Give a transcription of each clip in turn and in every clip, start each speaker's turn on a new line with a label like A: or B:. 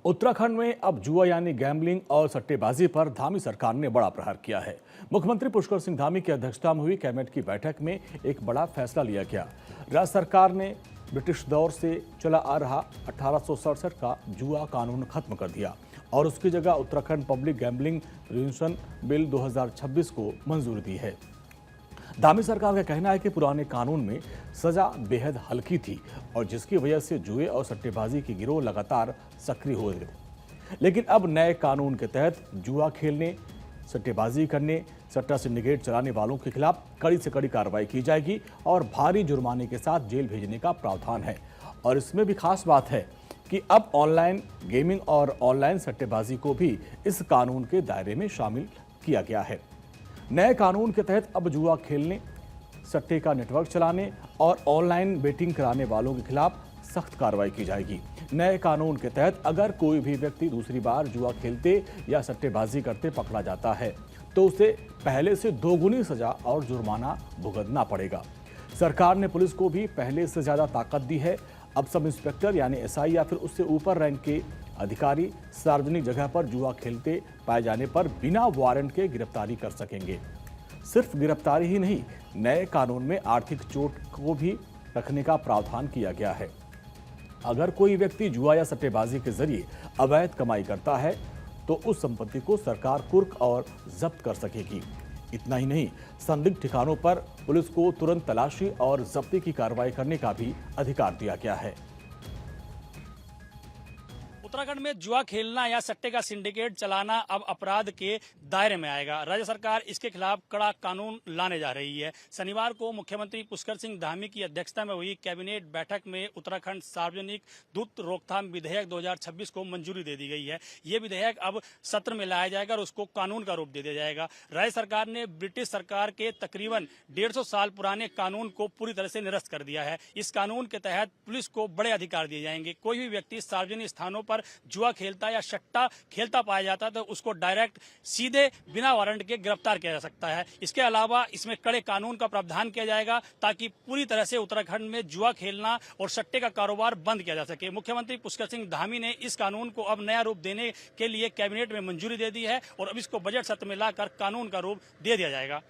A: उत्तराखंड में अब जुआ यानी गैम्बलिंग और सट्टेबाजी पर धामी सरकार ने बड़ा प्रहार किया है। मुख्यमंत्री पुष्कर सिंह धामी की अध्यक्षता में हुई कैबिनेट की बैठक में एक बड़ा फैसला लिया गया। राज्य सरकार ने ब्रिटिश दौर से चला आ रहा 1867 का जुआ कानून खत्म कर दिया और उसकी जगह Uttarakhand public gambling prevention bill 2026 को मंजूरी दी है। धामी सरकार का कहना है कि पुराने कानून में सजा बेहद हल्की थी और जिसकी वजह से जुए और सट्टेबाजी के गिरोह लगातार सक्रिय हो गए। लेकिन अब नए कानून के तहत जुआ खेलने, सट्टेबाजी करने, सट्टा सिंडिकेट चलाने वालों के खिलाफ कड़ी से कड़ी कार्रवाई की जाएगी और भारी जुर्माने के साथ जेल भेजने का प्रावधान है। और इसमें भी खास बात है कि अब ऑनलाइन गेमिंग और ऑनलाइन सट्टेबाजी को भी इस कानून के दायरे में शामिल किया गया है। नए कानून के तहत अब जुआ खेलने, सट्टे का नेटवर्क चलाने और ऑनलाइन बेटिंग कराने वालों के खिलाफ सख्त कार्रवाई की जाएगी। नए कानून के तहत अगर कोई भी व्यक्ति दूसरी बार जुआ खेलते या सट्टेबाजी करते पकड़ा जाता है तो उसे पहले से दोगुनी सजा और जुर्माना भुगतना पड़ेगा। सरकार ने पुलिस को भी पहले से ज्यादा ताकत दी है। अब सब इंस्पेक्टर यानी एसआई या फिर उससे ऊपर रैंक के अधिकारी सार्वजनिक जगह पर जुआ खेलते पाए जाने पर बिना वारंट के गिरफ्तारी कर सकेंगे। सिर्फ गिरफ्तारी ही नहीं, नए कानून में आर्थिक चोट को भी रखने का प्रावधान किया गया है। अगर कोई व्यक्ति जुआ या सट्टेबाजी के जरिए अवैध कमाई करता है तो उस संपत्ति को सरकार कुर्क और जब्त कर सकेगी। इतना ही नहीं, संदिग्ध ठिकानों पर पुलिस को तुरंत तलाशी और जब्ती की कार्रवाई करने का भी अधिकार दिया गया है।
B: उत्तराखंड में जुआ खेलना या सट्टे का सिंडिकेट चलाना अब अपराध के दायरे में आएगा। राज्य सरकार इसके खिलाफ कड़ा कानून लाने जा रही है। शनिवार को मुख्यमंत्री पुष्कर सिंह धामी की अध्यक्षता में हुई कैबिनेट बैठक में उत्तराखंड सार्वजनिक धूर्त रोकथाम विधेयक 2026 को मंजूरी दे दी गई है। ये विधेयक अब सत्र में लाया जाएगा और उसको कानून का रूप दे दिया जाएगा। राज्य सरकार ने ब्रिटिश सरकार के तकरीबन 150 साल पुराने कानून को पूरी तरह से निरस्त कर दिया है। इस कानून के तहत पुलिस को बड़े अधिकार दिए जाएंगे। कोई भी व्यक्ति सार्वजनिक स्थानों पर जुआ खेलता या सट्टा खेलता पाया जाता है तो उसको डायरेक्ट सीधे बिना वारंट के गिरफ्तार किया जा सकता है। इसके अलावा इसमें कड़े कानून का प्रावधान किया जाएगा ताकि पूरी तरह से उत्तराखंड में जुआ खेलना और सट्टे का कारोबार बंद किया जा सके। मुख्यमंत्री पुष्कर सिंह धामी ने इस कानून को अब नया रूप देने के लिए कैबिनेट में मंजूरी दे दी है और अब इसको बजट सत्र में लाकर कानून का रूप दे दिया जाएगा।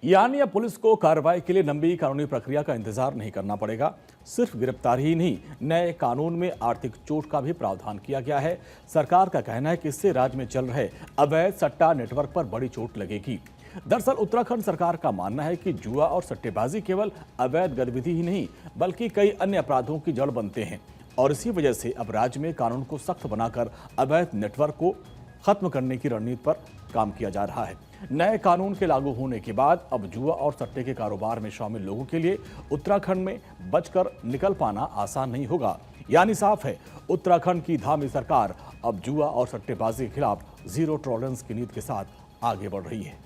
A: यानी अब पुलिस को कार्रवाई के लिए लंबी कानूनी प्रक्रिया का इंतजार नहीं करना पड़ेगा। सिर्फ गिरफ्तारी ही नहीं, नए कानून में आर्थिक चोट का भी प्रावधान किया गया है। सरकार का कहना है कि इससे राज्य में चल रहे अवैध सट्टा नेटवर्क पर बड़ी चोट लगेगी। दरअसल उत्तराखंड सरकार का मानना है कि जुआ और सट्टेबाजी केवल अवैध गतिविधि ही नहीं बल्कि कई अन्य अपराधों की जड़ बनते हैं और इसी वजह से अब राज्य में कानून को सख्त बनाकर अवैध नेटवर्क को खत्म करने की रणनीति पर काम किया जा रहा है। नए कानून के लागू होने के बाद अब जुआ और सट्टे के कारोबार में शामिल लोगों के लिए उत्तराखंड में बचकर निकल पाना आसान नहीं होगा। यानी साफ है, उत्तराखंड की धामी सरकार अब जुआ और सट्टेबाजी के खिलाफ जीरो टॉलरेंस की नीति के साथ आगे बढ़ रही है।